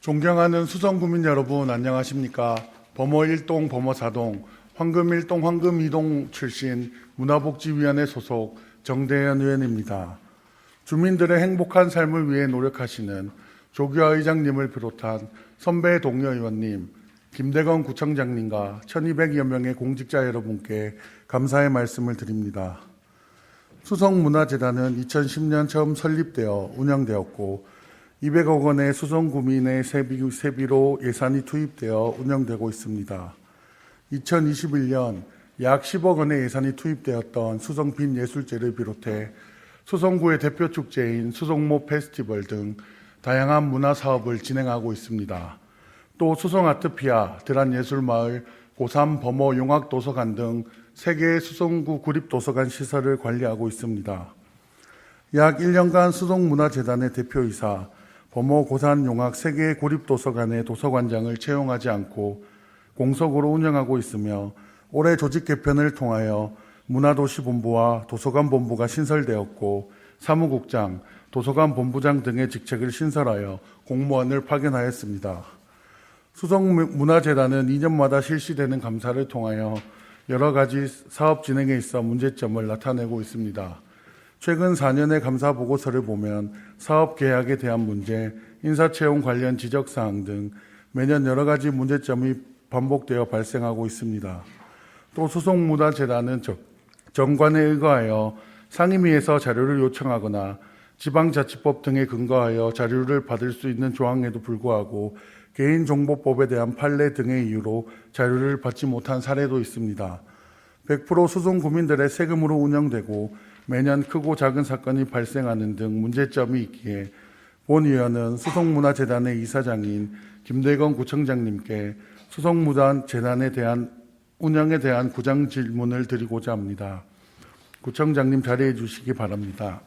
존경하는 수성구민 여러분 안녕하십니까. 범어 1동 범어 4동 황금 1동 황금 2동 출신 문화복지위원회 소속 정대현 의원입니다. 주민들의 행복한 삶을 위해 노력하시는 조규하 의장님을 비롯한 선배 동료 의원님, 김대건 구청장님과 1200여 명의 공직자 여러분께 감사의 말씀을 드립니다. 수성문화재단은 2010년 처음 설립되어 운영되었고 200억 원의 수성구민의 세비로 예산이 투입되어 운영되고 있습니다. 2021년 약 10억 원의 예산이 투입되었던 수성빈예술제를 비롯해 수성구의 대표 축제인 수성모 페스티벌 등 다양한 문화사업을 진행하고 있습니다. 또 수성아트피아, 드란예술마을, 고3 범어 용학도서관 등 3개의 수성구 구립도서관 시설을 관리하고 있습니다. 약 1년간 수성문화재단의 대표이사, 범어 고산 용학 3개의 구립도서관의 도서관장을 채용하지 않고 공석으로 운영하고 있으며 올해 조직 개편을 통하여 문화도시본부와 도서관본부가 신설되었고 사무국장, 도서관본부장 등의 직책을 신설하여 공무원을 파견하였습니다. 수성문화재단은 2년마다 실시되는 감사를 통하여 여러 가지 사업 진행에 있어 문제점을 나타내고 있습니다. 최근 4년의 감사 보고서를 보면 사업 계약에 대한 문제, 인사채용 관련 지적사항 등 매년 여러 가지 문제점이 반복되어 발생하고 있습니다. 또 수성문화재단은 정관에 의거하여 상임위에서 자료를 요청하거나 지방자치법 등에 근거하여 자료를 받을 수 있는 조항에도 불구하고 개인정보법에 대한 판례 등의 이유로 자료를 받지 못한 사례도 있습니다. 100% 수성구민들의 세금으로 운영되고 매년 크고 작은 사건이 발생하는 등 문제점이 있기에 본 의원은 수성문화재단의 이사장인 김대건 구청장님께 수성문화재단에 대한 운영에 대한 구장 질문을 드리고자 합니다. 구청장님 자리해 주시기 바랍니다.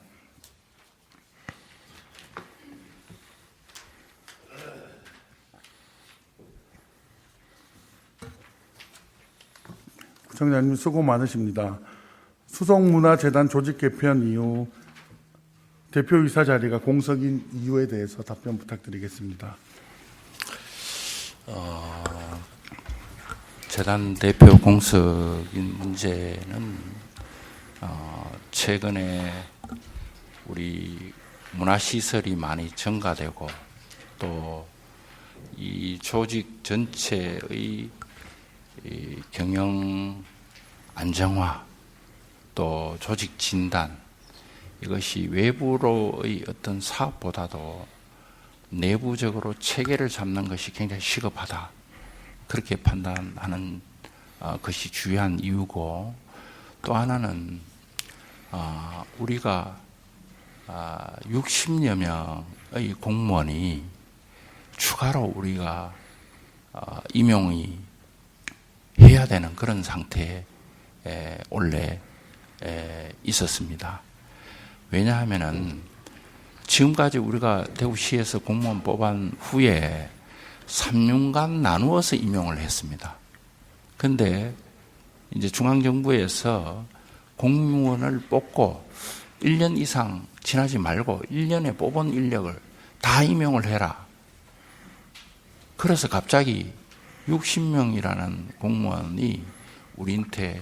구청장님 수고 많으십니다. 수성문화재단 조직 개편 이후 대표이사 자리가 공석인 이유에 대해서 답변 부탁드리겠습니다. 재단 대표 공석인 문제는 최근에 우리 문화시설이 많이 증가되고 또 이 조직 전체의 이 경영 안정화 또 조직 진단 이것이 외부로의 어떤 사업보다도 내부적으로 체계를 잡는 것이 굉장히 시급하다. 그렇게 판단하는 것이 중요한 이유고 또 하나는 우리가 60여 명의 공무원이 추가로 우리가 임용이 해야 되는 그런 상태에 원래 있었습니다. 왜냐하면은 지금까지 우리가 대구시에서 공무원 뽑은 후에 3년간 나누어서 임용을 했습니다. 그런데 이제 중앙정부에서 공무원을 뽑고 1년 이상 지나지 말고 1년에 뽑은 인력을 다 임용을 해라. 그래서 갑자기 60명이라는 공무원이 우리한테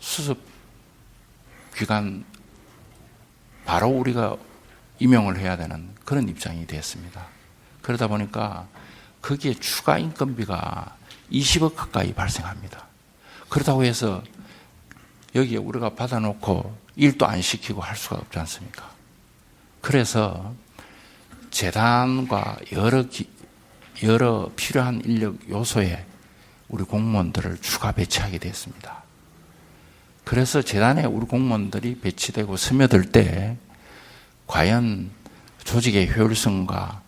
수습 기간 바로 우리가 임용을 해야 되는 그런 입장이 됐습니다. 그러다 보니까 거기에 추가 인건비가 20억 가까이 발생합니다. 그렇다고 해서 여기에 우리가 받아놓고 일도 안 시키고 할 수가 없지 않습니까? 그래서 재단과 여러 필요한 인력 요소에 우리 공무원들을 추가 배치하게 됐습니다. 그래서 재단에 우리 공무원들이 배치되고 스며들 때 과연 조직의 효율성과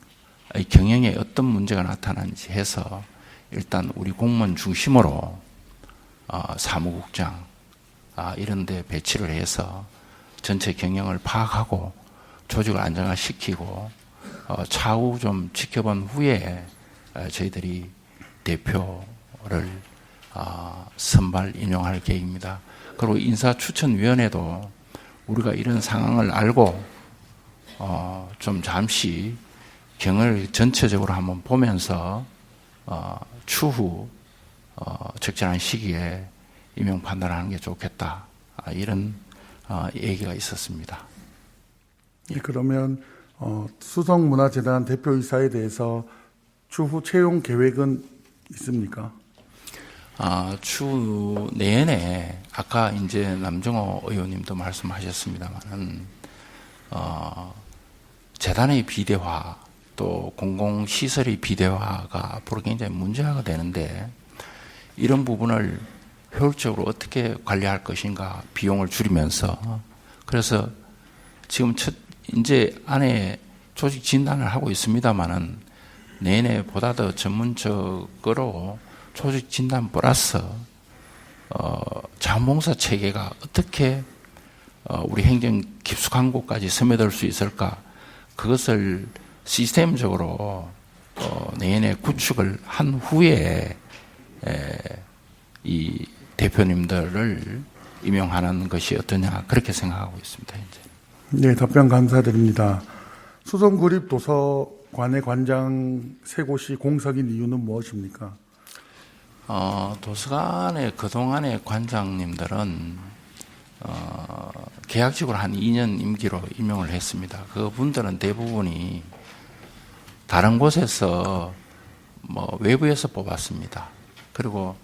경영에 어떤 문제가 나타나는지 해서 일단 우리 공무원 중심으로 사무국장 이런 데 배치를 해서 전체 경영을 파악하고 조직을 안정화시키고 차후 좀 지켜본 후에 저희들이 대표를 선발 임용할 계획입니다. 그리고 인사추천위원회도 우리가 이런 상황을 알고 좀 잠시 경을 전체적으로 한번 보면서 추후 적절한 시기에 임용 판단하는 게 좋겠다. 이런 얘기가 있었습니다. 예, 그러면 수성문화재단 대표이사에 대해서 추후 채용 계획은 있습니까? 추후 내내 아까 이제 남정호 의원님도 말씀하셨습니다만은 재단의 비대화 또 공공시설의 비대화가 앞으로 굉장히 문제가 되는데 이런 부분을 효율적으로 어떻게 관리할 것인가 비용을 줄이면서 그래서 지금 이제 안에 조직 진단을 하고 있습니다만은 내내 보다 더 전문적으로 조직 진단 플러스 자원봉사 체계가 어떻게 우리 행정 깊숙한 곳까지 스며들 수 있을까 그것을 시스템적으로 내년에 구축을 한 후에 이 대표님들을 임용하는 것이 어떠냐 그렇게 생각하고 있습니다. 이제. 네, 답변 감사드립니다. 수성구립도서관의 관장 세 곳이 공석인 이유는 무엇입니까? 도서관의 그동안의 관장님들은 계약직으로 한 2년 임기로 임용을 했습니다. 그분들은 대부분이 다른 곳에서 외부에서 뽑았습니다. 그리고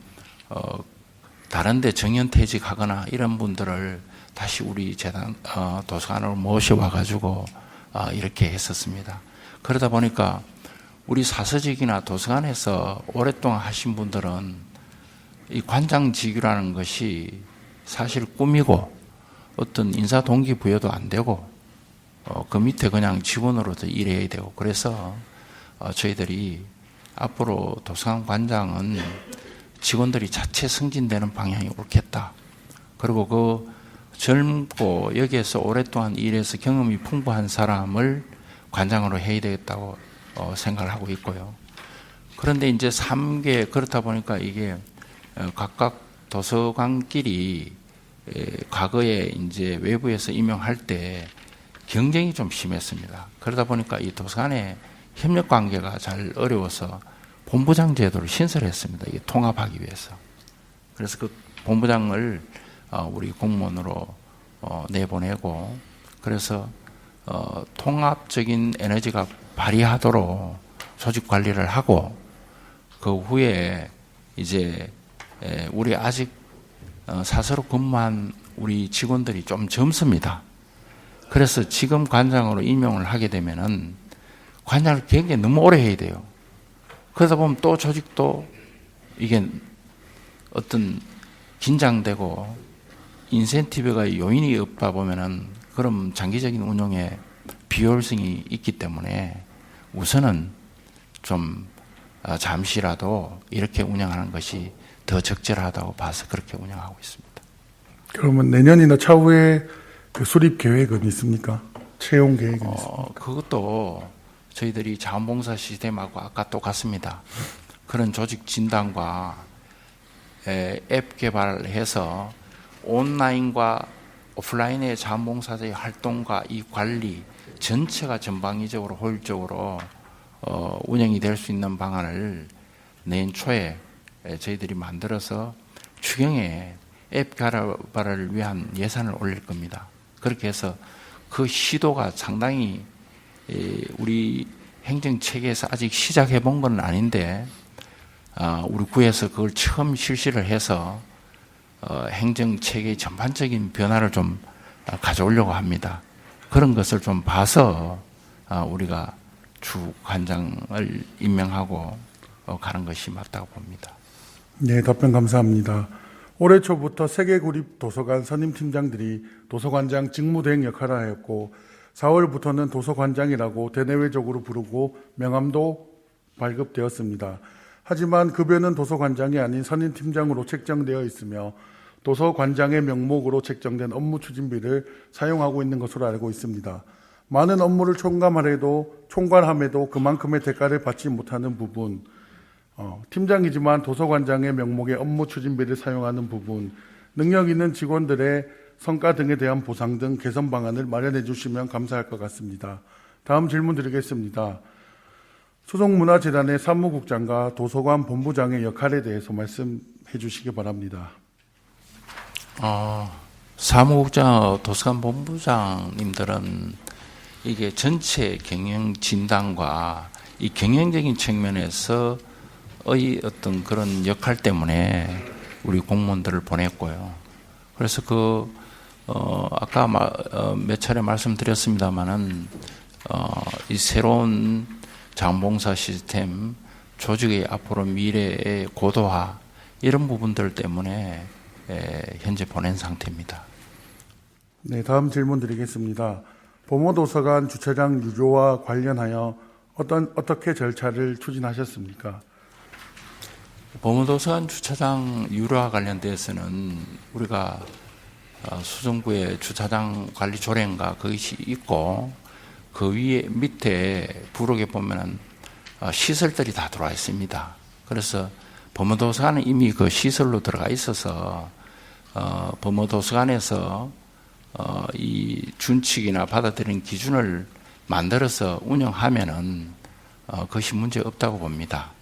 다른데 정년퇴직하거나 이런 분들을 다시 우리 재단 도서관으로 모셔와 가지고 이렇게 했었습니다. 그러다 보니까 우리 사서직이나 도서관에서 오랫동안 하신 분들은 이 관장직이라는 것이 사실 꿈이고 어떤 인사 동기부여도 안 되고 그 밑에 그냥 직원으로도 일해야 되고 그래서 저희들이 앞으로 도서관 관장은 직원들이 자체 승진되는 방향이 옳겠다. 그리고 그 젊고 여기에서 오랫동안 일해서 경험이 풍부한 사람을 관장으로 해야 되겠다고 생각을 하고 있고요. 그런데 이제 3개 그렇다 보니까 이게 각각 도서관끼리 과거에 이제 외부에서 임용할 때 경쟁이 좀 심했습니다. 그러다 보니까 이 도서관의 협력 관계가 잘 어려워서 본부장 제도를 신설했습니다. 이게 통합하기 위해서. 그래서 그 본부장을 우리 공무원으로 내보내고 그래서 통합적인 에너지가 발휘하도록 조직 관리를 하고 그 후에 이제 우리 아직 사서로 근무한 우리 직원들이 좀 젊습니다. 그래서 지금 관장으로 임용을 하게 되면은 관장을 굉장히 너무 오래 해야 돼요. 그러다 보면 또 조직도 이게 어떤 긴장되고 인센티브가 요인이 없다 보면은 그럼 장기적인 운영에 비효율성이 있기 때문에 우선은 좀 잠시라도 이렇게 운영하는 것이 더 적절하다고 봐서 그렇게 운영하고 있습니다. 그러면 내년이나 차후에 그 수립 계획은 있습니까? 채용 계획은 있습니까? 그것도 저희들이 자원봉사 시스템하고 아까 똑같습니다. 그런 조직 진단과 앱 개발해서 온라인과 오프라인의 자원봉사자의 활동과 이 관리 전체가 전방위적으로 효율적으로 운영이 될 수 있는 방안을 내년 초에 저희들이 만들어서 추경에 앱 개발을 위한 예산을 올릴 겁니다. 그렇게 해서 그 시도가 상당히 우리 행정체계에서 아직 시작해 본 건 아닌데 우리 구에서 그걸 처음 실시를 해서 행정체계의 전반적인 변화를 좀 가져오려고 합니다. 그런 것을 좀 봐서 우리가 주 관장을 임명하고 가는 것이 맞다고 봅니다. 네, 답변 감사합니다. 올해 초부터 세계구립 도서관 선임팀장들이 도서관장 직무대행 역할을 하였고 4월부터는 도서관장이라고 대내외적으로 부르고 명함도 발급되었습니다. 하지만 급여는 도서관장이 아닌 선임팀장으로 책정되어 있으며 도서관장의 명목으로 책정된 업무 추진비를 사용하고 있는 것으로 알고 있습니다. 많은 업무를 총괄함에도 그만큼의 대가를 받지 못하는 부분, 팀장이지만 도서관장의 명목의 업무 추진비를 사용하는 부분, 능력 있는 직원들의 성과 등에 대한 보상 등 개선 방안을 마련해 주시면 감사할 것 같습니다. 다음 질문 드리겠습니다. 수송문화재단의 사무국장과 도서관 본부장의 역할에 대해서 말씀해 주시기 바랍니다. 사무국장, 도서관 본부장님들은 이게 전체 경영 진단과 이 경영적인 측면에서의 어떤 그런 역할 때문에 우리 공무원들을 보냈고요. 그래서 아까 몇 차례 말씀드렸습니다만은, 이 새로운 자원봉사 시스템, 조직의 앞으로 미래의 고도화, 이런 부분들 때문에 현재 보낸 상태입니다. 네, 다음 질문 드리겠습니다. 범어도서관 주차장 유조와 관련하여 어떻게 절차를 추진하셨습니까? 범어도서관 주차장 유료와 관련돼서는 우리가 수성구에 주차장 관리 조례인가 그것이 있고, 그 위에 밑에 부록에 보면은 시설들이 다 들어와 있습니다. 그래서 범어도서관은 이미 그 시설로 들어가 있어서 범어도서관에서 이 준칙이나 받아들이는 기준을 만들어서 운영하면은 그것이 문제 없다고 봅니다.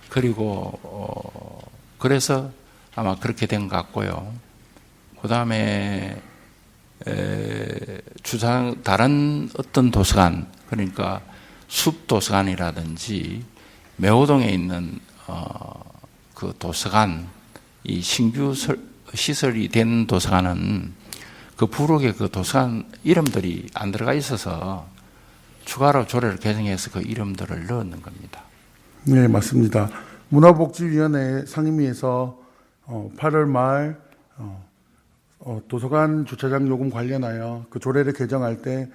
그리고 그래서 아마 그렇게 된 것 같고요. 그 다음에 다른 어떤 도서관, 그러니까 숲도서관이라든지 매호동에 있는 그 도서관, 이 신규 시설이 된 도서관은 그 부록에 그 도서관 이름들이 안 들어가 있어서 추가로 조례를 개정해서 그 이름들을 넣는 겁니다. 네, 맞습니다. 문화복지위원회 상임위에서 8월 말 도서관 주차장 요금 관련하여 그 조례를 개정할 때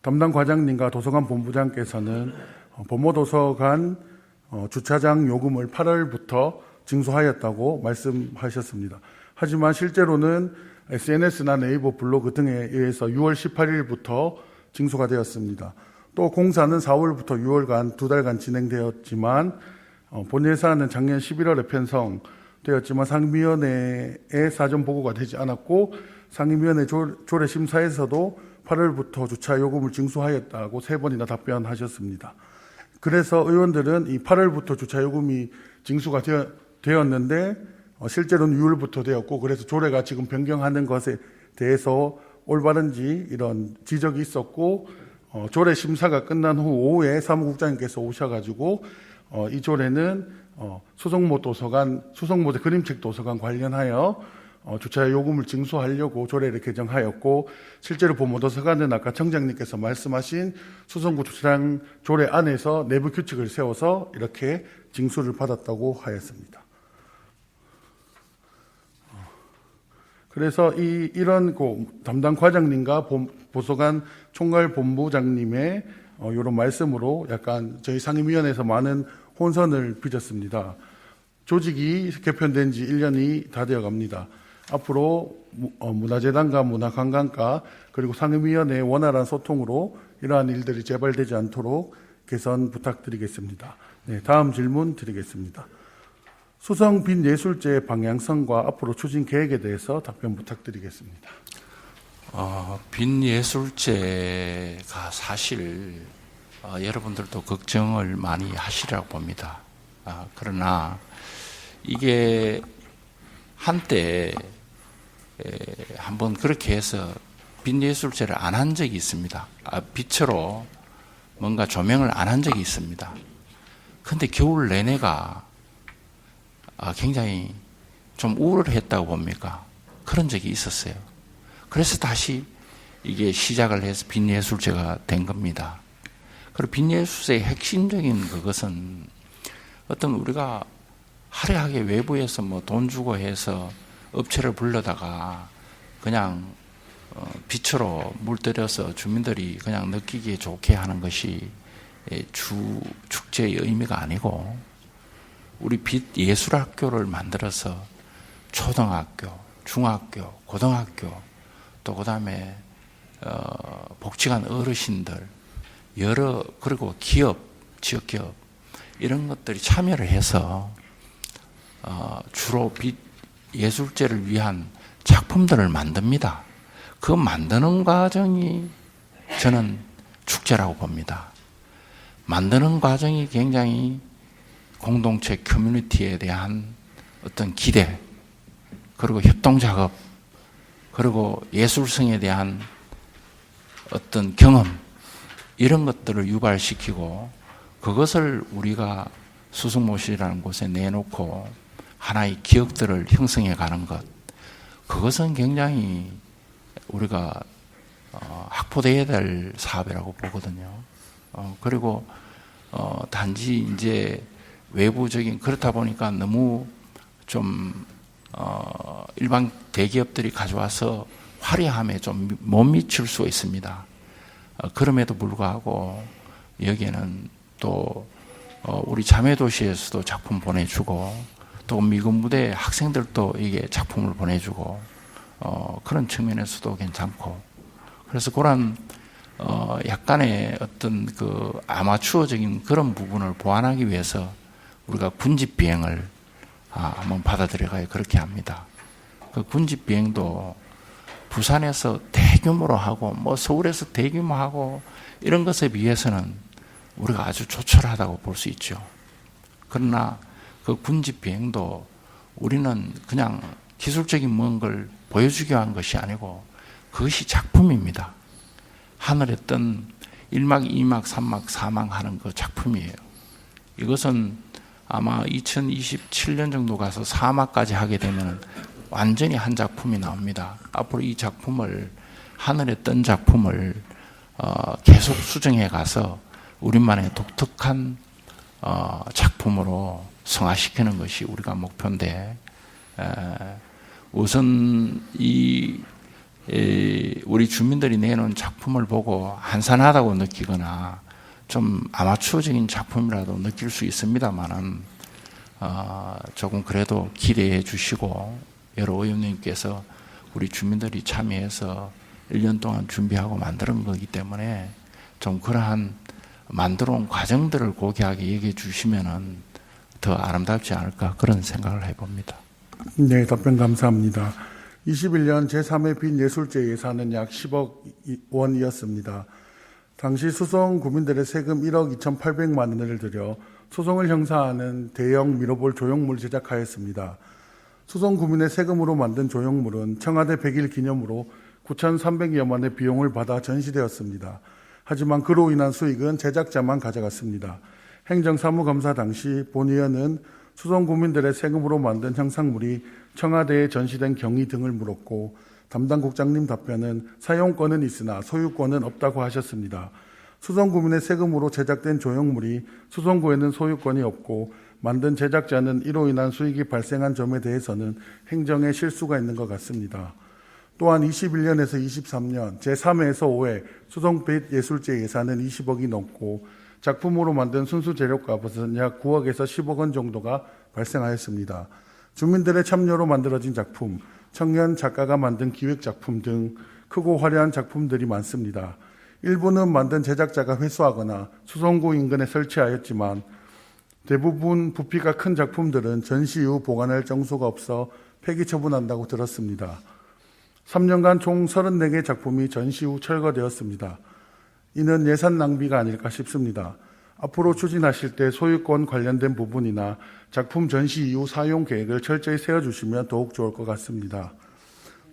담당 과장님과 도서관 본부장께서는 범어도서관 주차장 요금을 8월부터 징수하였다고 말씀하셨습니다. 하지만 실제로는 SNS나 네이버 블로그 등에 의해서 6월 18일부터 징수가 되었습니다. 또 공사는 4월부터 6월간 2달간 진행되었지만 본 예산은 작년 11월에 편성되었지만 상임위원회에 사전 보고가 되지 않았고, 상임위원회 조례 심사에서도 8월부터 주차 요금을 징수하였다고 3번이나 답변하셨습니다. 그래서 의원들은 이 8월부터 주차 요금이 징수가 되었는데 실제로는 6월부터 되었고, 그래서 조례가 지금 변경하는 것에 대해서 올바른지 이런 지적이 있었고, 조례 심사가 끝난 후 오후에 사무국장님께서 오셔가지고 이 조례는 수성모대 그림책 도서관 관련하여 주차 요금을 징수하려고 조례를 개정하였고, 실제로 범어도서관은 아까 청장님께서 말씀하신 수성구 주차장 조례 안에서 내부 규칙을 세워서 이렇게 징수를 받았다고 하였습니다. 그래서 이런 담당 과장님과 도서관 총괄 본부장님의 이런 말씀으로 약간 저희 상임위원회에서 많은 혼선을 빚었습니다. 조직이 개편된 지 1년이 다 되어 갑니다. 앞으로 문화재단과 문화관광과 그리고 상임위원회의 원활한 소통으로 이러한 일들이 재발되지 않도록 개선 부탁드리겠습니다. 네, 다음 질문 드리겠습니다. 수성 빈예술제 방향성과 앞으로 추진 계획에 대해서 답변 부탁드리겠습니다. 빈예술제가 사실 여러분들도 걱정을 많이 하시라고 봅니다. 그러나 이게 한때 한번 그렇게 해서 빈예술제를 안 한 적이 있습니다. 빛으로 뭔가 조명을 안 한 적이 있습니다. 근데 겨울 내내가 굉장히 좀 우울했다고 봅니까? 그런 적이 있었어요. 그래서 다시 이게 시작을 해서 빈예술제가 된 겁니다. 그리고 빈예술제의 핵심적인 그것은 어떤 우리가 화려하게 외부에서 뭐 돈 주고 해서 업체를 불러다가 그냥 빛으로 물들여서 주민들이 그냥 느끼기에 좋게 하는 것이 축제의 의미가 아니고, 우리 빛 예술학교를 만들어서 초등학교, 중학교, 고등학교, 또 그다음에 복지관 어르신들, 그리고 기업, 지역기업 이런 것들이 참여를 해서 주로 빛 예술제를 위한 작품들을 만듭니다. 그 만드는 과정이 저는 축제라고 봅니다. 만드는 과정이 굉장히 공동체 커뮤니티에 대한 어떤 기대, 그리고 협동작업, 그리고 예술성에 대한 어떤 경험, 이런 것들을 유발시키고 그것을 우리가 수성모실이라는 곳에 내놓고 하나의 기억들을 형성해 가는 것, 그것은 굉장히 우리가 확보되어야 될 사업이라고 보거든요. 그리고 단지 이제 외부적인, 그렇다 보니까 너무 좀 일반 대기업들이 가져와서 화려함에 좀 못 미칠 수 있습니다. 그럼에도 불구하고 여기에는 또 우리 자매도시에서도 작품 보내주고, 또 미군 무대 학생들도 이게 작품을 보내주고, 그런 측면에서도 괜찮고, 그래서 그런 약간의 어떤 그 아마추어적인 그런 부분을 보완하기 위해서 우리가 군집 비행을 한번 받아들여가야 그렇게 합니다. 그 군집 비행도 부산에서 대규모로 하고, 뭐 서울에서 대규모 하고, 이런 것에 비해서는 우리가 아주 조촐하다고 볼 수 있죠. 그러나 그 군집 비행도 우리는 그냥 기술적인 뭔가를 보여주기 위한 것이 아니고 그것이 작품입니다. 하늘에 뜬 1막, 2막, 3막, 4막 하는 그 작품이에요. 이것은 아마 2027년 정도 가서 4막까지 하게 되면 완전히 한 작품이 나옵니다. 앞으로 이 작품을, 하늘에 뜬 작품을 계속 수정해 가서 우리만의 독특한 작품으로 성화시키는 것이 우리가 목표인데, 우선 우리 주민들이 내놓은 작품을 보고 한산하다고 느끼거나 좀 아마추어적인 작품이라도 느낄 수 있습니다만은 조금 그래도 기대해 주시고, 여러 의원님께서 우리 주민들이 참여해서 1년 동안 준비하고 만드는 거기 때문에 좀 그러한 만들어 온 과정들을 고귀하게 얘기해 주시면은 더 아름답지 않을까, 그런 생각을 해봅니다. 네, 답변 감사합니다. 21년 제3회 빈예술제 예산은 약 10억 원이었습니다. 당시 수성 구민들의 세금 1억 2,800만 원을 들여 수성을 형상하는 대형 미로볼 조형물 제작하였습니다. 수성 구민의 세금으로 만든 조형물은 청와대 100일 기념으로 9,300여만 원의 비용을 받아 전시되었습니다. 하지만 그로 인한 수익은 제작자만 가져갔습니다. 행정사무검사 당시 본 의원은 수성 구민들의 세금으로 만든 형상물이 청와대에 전시된 경위 등을 물었고, 담당 국장님 답변은 사용권은 있으나 소유권은 없다고 하셨습니다. 수성구민의 세금으로 제작된 조형물이 수성구에는 소유권이 없고 만든 제작자는 이로 인한 수익이 발생한 점에 대해서는 행정에 실수가 있는 것 같습니다. 또한 21년에서 23년 제3회에서 5회 수성빛 예술제 예산은 20억이 넘고 작품으로 만든 순수 재료값은 약 9억에서 10억 원 정도가 발생하였습니다. 주민들의 참여로 만들어진 작품, 청년 작가가 만든 기획작품 등 크고 화려한 작품들이 많습니다. 일부는 만든 제작자가 회수하거나 수성구 인근에 설치하였지만 대부분 부피가 큰 작품들은 전시 이후 보관할 정소가 없어 폐기 처분한다고 들었습니다. 3년간 총 34개 작품이 전시 후 철거되었습니다. 이는 예산 낭비가 아닐까 싶습니다. 앞으로 추진하실 때 소유권 관련된 부분이나 작품 전시 이후 사용 계획을 철저히 세워주시면 더욱 좋을 것 같습니다.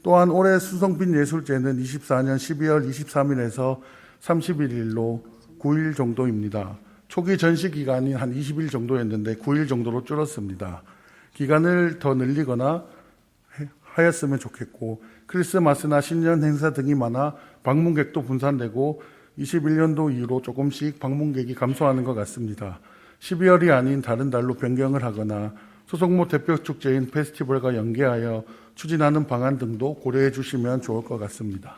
또한 올해 수성빛 예술제는 24년 12월 23일에서 31일로 9일 정도입니다. 초기 전시 기간이 한 20일 정도였는데 9일 정도로 줄었습니다. 기간을 더 늘리거나 하였으면 좋겠고, 크리스마스나 신년 행사 등이 많아 방문객도 분산되고 21년도 이후로 조금씩 방문객이 감소하는 것 같습니다. 12월이 아닌 다른 달로 변경을 하거나 수성모 대표 축제인 페스티벌과 연계하여 추진하는 방안 등도 고려해 주시면 좋을 것 같습니다.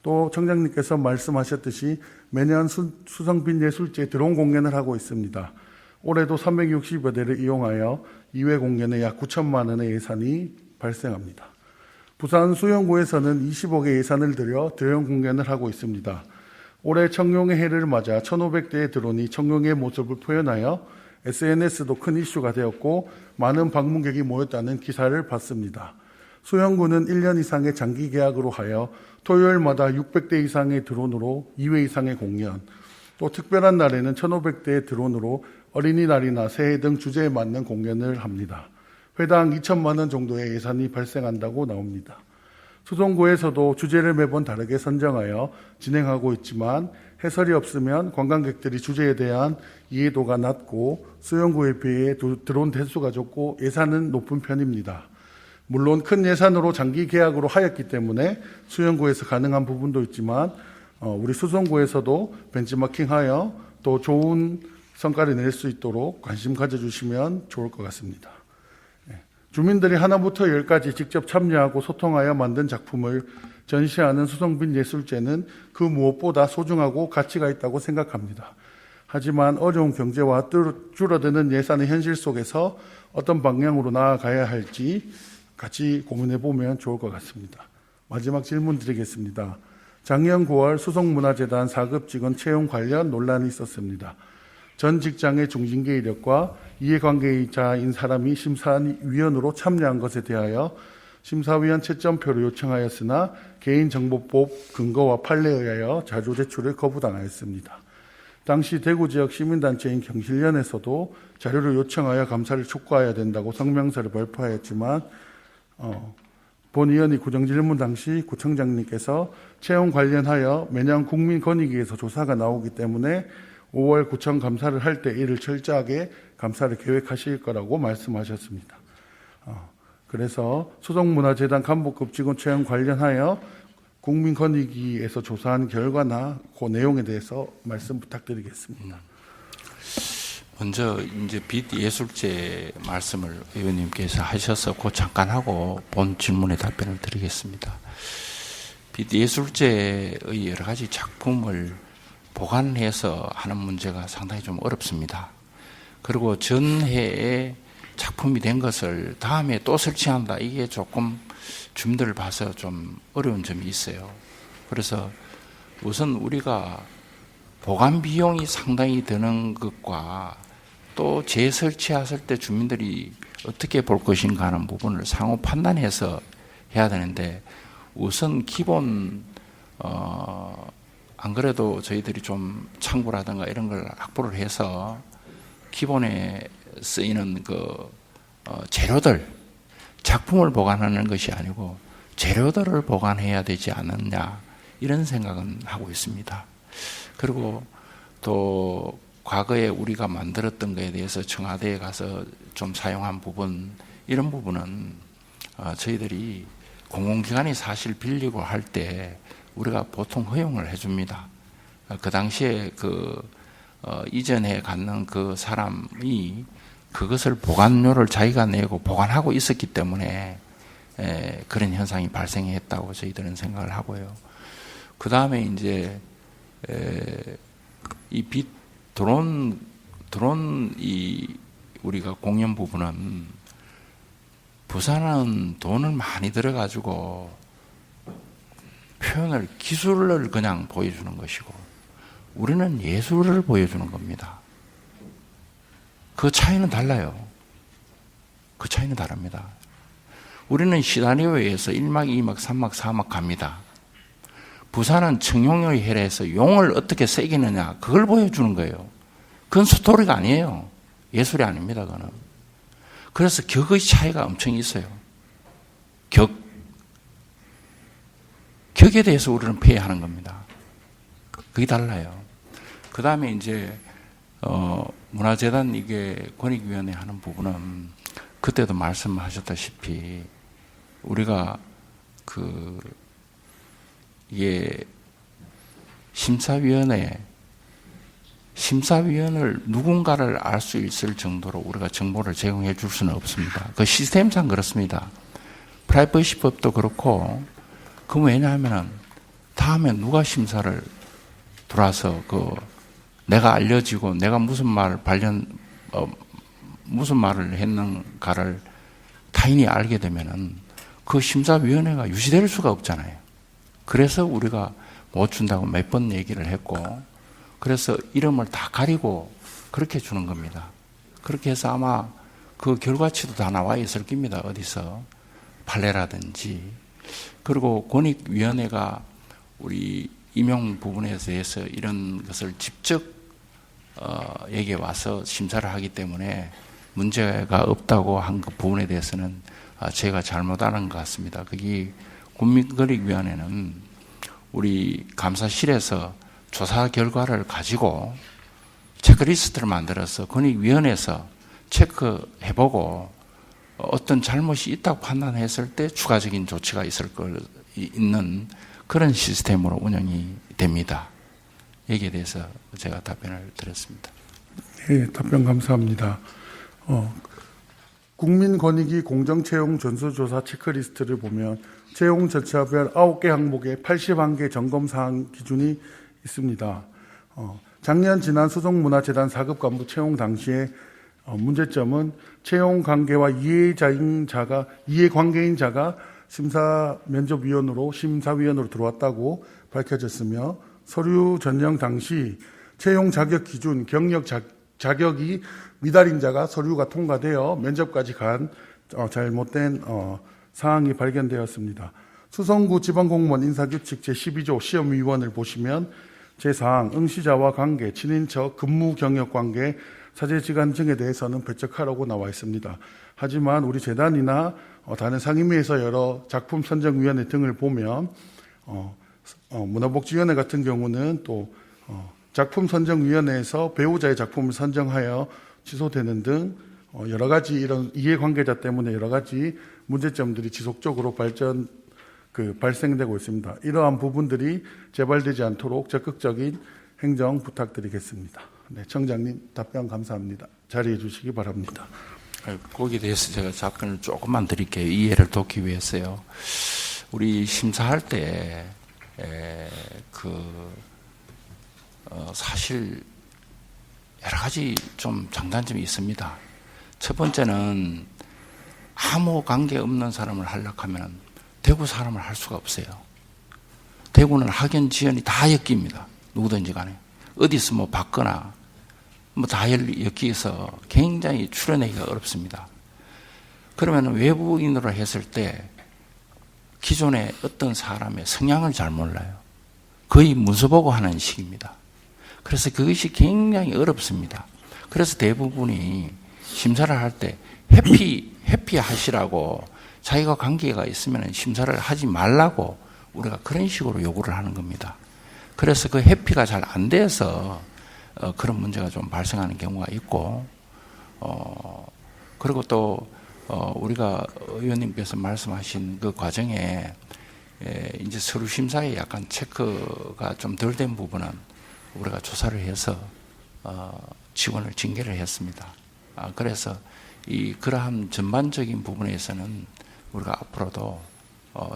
또 청장님께서 말씀하셨듯이 매년 수성빛 예술제 드론 공연을 하고 있습니다. 올해도 360여 대를 이용하여 2회 공연에 약 9천만 원의 예산이 발생합니다. 부산 수영구에서는 20억의 예산을 들여 드론 공연을 하고 있습니다. 올해 청룡의 해를 맞아 1,500대의 드론이 청룡의 모습을 표현하여 SNS도 큰 이슈가 되었고 많은 방문객이 모였다는 기사를 봤습니다. 수영구는 1년 이상의 장기 계약으로 하여 토요일마다 600대 이상의 드론으로 2회 이상의 공연, 또 특별한 날에는 1,500대의 드론으로 어린이날이나 새해 등 주제에 맞는 공연을 합니다. 회당 2천만 원 정도의 예산이 발생한다고 나옵니다. 수성구에서도 주제를 매번 다르게 선정하여 진행하고 있지만 해설이 없으면 관광객들이 주제에 대한 이해도가 낮고 수영구에 비해 드론 대수가 적고 예산은 높은 편입니다. 물론 큰 예산으로 장기 계약으로 하였기 때문에 수영구에서 가능한 부분도 있지만 우리 수성구에서도 벤치마킹하여 또 좋은 성과를 낼 수 있도록 관심 가져주시면 좋을 것 같습니다. 주민들이 하나부터 열까지 직접 참여하고 소통하여 만든 작품을 전시하는 수성빈 예술제는 그 무엇보다 소중하고 가치가 있다고 생각합니다. 하지만 어려운 경제와 줄어드는 예산의 현실 속에서 어떤 방향으로 나아가야 할지 같이 고민해 보면 좋을 것 같습니다. 마지막 질문 드리겠습니다. 작년 9월 수성문화재단 4급 직원 채용 관련 논란이 있었습니다. 전 직장의 중징계 이력과 이해관계자인 사람이 심사위원으로 참여한 것에 대하여 심사위원 채점표를 요청하였으나 개인정보법 근거와 판례에 의하여 자료 제출을 거부당하였습니다. 당시 대구 지역 시민단체인 경실련에서도 자료를 요청하여 감사를 촉구해야 된다고 성명서를 발표하였지만 본 의원이 구정질문 당시 구청장님께서 채용 관련하여 매년 국민권익위에서 조사가 나오기 때문에 5월 구청 감사를 할 때 이를 철저하게 감사를 계획하실 거라고 말씀하셨습니다. 그래서 수성문화재단 간부급 직원 채용 관련하여 국민권익위에서 조사한 결과나 그 내용에 대해서 말씀 부탁드리겠습니다. 먼저 이제 빛 예술제 말씀을 의원님께서 하셔서 그 잠깐 하고 본 질문에 답변을 드리겠습니다. 빛 예술제의 여러 가지 작품을 보관해서 하는 문제가 상당히 좀 어렵습니다. 그리고 전해에 작품이 된 것을 다음에 또 설치한다. 이게 조금 주민들을 봐서 좀 어려운 점이 있어요. 그래서 우선 우리가 보관 비용이 상당히 드는 것과 또 재설치했을 때 주민들이 어떻게 볼 것인가 하는 부분을 상호 판단해서 해야 되는데 우선 기본 안 그래도 저희들이 좀 창고라든가 이런 걸 확보를 해서 기본에 쓰이는 재료들, 작품을 보관하는 것이 아니고 재료들을 보관해야 되지 않느냐 이런 생각은 하고 있습니다. 그리고 또 과거에 우리가 만들었던 것에 대해서 청와대에 가서 좀 사용한 부분 이런 부분은 저희들이 공공기관이 사실 빌리고 할 때 우리가 보통 허용을 해줍니다. 그 당시에 이전에 갖는 그 사람이 그것을 보관료를 자기가 내고 보관하고 있었기 때문에 그런 현상이 발생했다고 저희들은 생각을 하고요. 그 다음에 이제 이 드론 우리가 공연 부분은 부산은 돈을 많이 들어가지고 표현을 기술을 그냥 보여주는 것이고 우리는 예술을 보여주는 겁니다. 그 차이는 달라요. 그 차이는 다릅니다. 우리는 시나리오에 의해서 1막, 2막, 3막, 4막 갑니다. 부산은 청룡의 해례에서 용을 어떻게 새기느냐 그걸 보여주는 거예요. 그건 스토리가 아니에요. 예술이 아닙니다. 그거는. 그래서 격의 차이가 엄청 있어요. 격에 대해서 우리는 폐해하는 겁니다. 그게 달라요. 그 다음에 이제 문화재단 이게 권익위원회 하는 부분은 그때도 말씀하셨다시피 우리가 이게 심사위원을 누군가를 알 수 있을 정도로 우리가 정보를 제공해 줄 수는 없습니다. 그 시스템상 그렇습니다. 프라이버시법도 그렇고 그건 왜냐하면 다음에 누가 심사를 들어와서 내가 알려지고 내가 무슨 말을 했는가를 타인이 알게 되면은 그 심사위원회가 유지될 수가 없잖아요. 그래서 우리가 못 준다고 몇 번 얘기를 했고 그래서 이름을 다 가리고 그렇게 주는 겁니다. 그렇게 해서 아마 그 결과치도 다 나와 있을 겁니다. 어디서 판례라든지. 그리고 권익위원회가 우리 임용 부분에 대해서 이런 것을 직접 여기에 와서 심사를 하기 때문에 문제가 없다고 한 그 부분에 대해서는 제가 잘못하는 것 같습니다. 그게 국민권익위원회는 우리 감사실에서 조사 결과를 가지고 체크리스트를 만들어서 권익위원회에서 체크해보고 어떤 잘못이 있다고 판단했을 때 추가적인 조치가 있는 그런 시스템으로 운영이 됩니다. 여기에 대해서 제가 답변을 드렸습니다. 예, 답변 감사합니다. 국민권익위 공정채용 전수조사 체크리스트를 보면 채용 절차별 9개 항목에 81개 점검사항 기준이 있습니다. 작년 지난 수송문화재단 4급 간부 채용 당시에 문제점은 채용 관계와 이해관계인 자가 심사위원으로 들어왔다고 밝혀졌으며 서류 전형 당시 채용 자격 기준, 경력 자격이 미달인 자가 서류가 통과되어 면접까지 간 잘못된 사항이 발견되었습니다. 수성구 지방공무원 인사규칙 제12조 시험위원을 보시면 제4항 응시자와 관계, 친인척, 근무 경력 관계, 사제지간 등에 대해서는 배척하라고 나와 있습니다. 하지만 우리 재단이나 다른 상임위에서 여러 작품 선정위원회 등을 보면 문화복지위원회 같은 경우는 또 작품 선정위원회에서 배우자의 작품을 선정하여 취소되는 등 여러 가지 이런 이해관계자 때문에 여러 가지 문제점들이 지속적으로 발생되고 있습니다. 이러한 부분들이 재발되지 않도록 적극적인 행정 부탁드리겠습니다. 네, 청장님 답변 감사합니다. 자리해 주시기 바랍니다. 거기에 대해서 제가 답변을 조금만 드릴게요. 이해를 돕기 위해서요. 우리 심사할 때 사실 여러 가지 좀 장단점이 있습니다. 첫 번째는 아무 관계 없는 사람을 하려고 하면 대구 사람을 할 수가 없어요. 대구는 학연, 지연이 다 엮입니다. 누구든지 간에. 어디서 뭐 받거나 다 엮여서 굉장히 출연하기가 어렵습니다. 그러면 외부인으로 했을 때 기존에 어떤 사람의 성향을 잘 몰라요. 거의 문서 보고 하는 식입니다. 그래서 그것이 굉장히 어렵습니다. 그래서 대부분이 심사를 할 때 해피 하시라고 자기가 관계가 있으면 심사를 하지 말라고 우리가 그런 식으로 요구를 하는 겁니다. 그래서 그 해피가 잘 안 돼서 그런 문제가 좀 발생하는 경우가 있고, 그리고 또 우리가 의원님께서 말씀하신 그 과정에 이제 서류 심사에 약간 체크가 좀 덜 된 부분은 우리가 조사를 해서 지원을 징계를 했습니다. 그래서 그러한 전반적인 부분에서는 우리가 앞으로도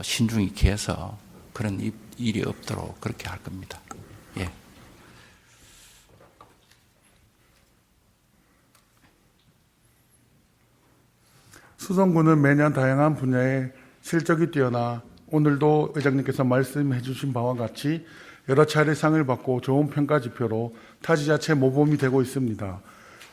신중 있게 해서 그런 일이 없도록 그렇게 할 겁니다. 예. 수성구는 매년 다양한 분야에 실적이 뛰어나 오늘도 의장님께서 말씀해 주신 바와 같이 여러 차례 상을 받고 좋은 평가 지표로 타지자체 모범이 되고 있습니다.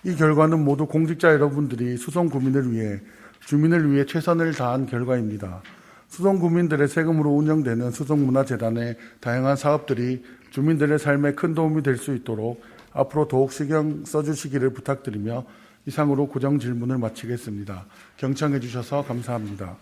이 결과는 모두 공직자 여러분들이 수성구민을 위해, 주민을 위해 최선을 다한 결과입니다. 수성구민들의 세금으로 운영되는 수성문화재단의 다양한 사업들이 주민들의 삶에 큰 도움이 될 수 있도록 앞으로 더욱 신경 써주시기를 부탁드리며 이상으로 고정 질문을 마치겠습니다. 경청해 주셔서 감사합니다.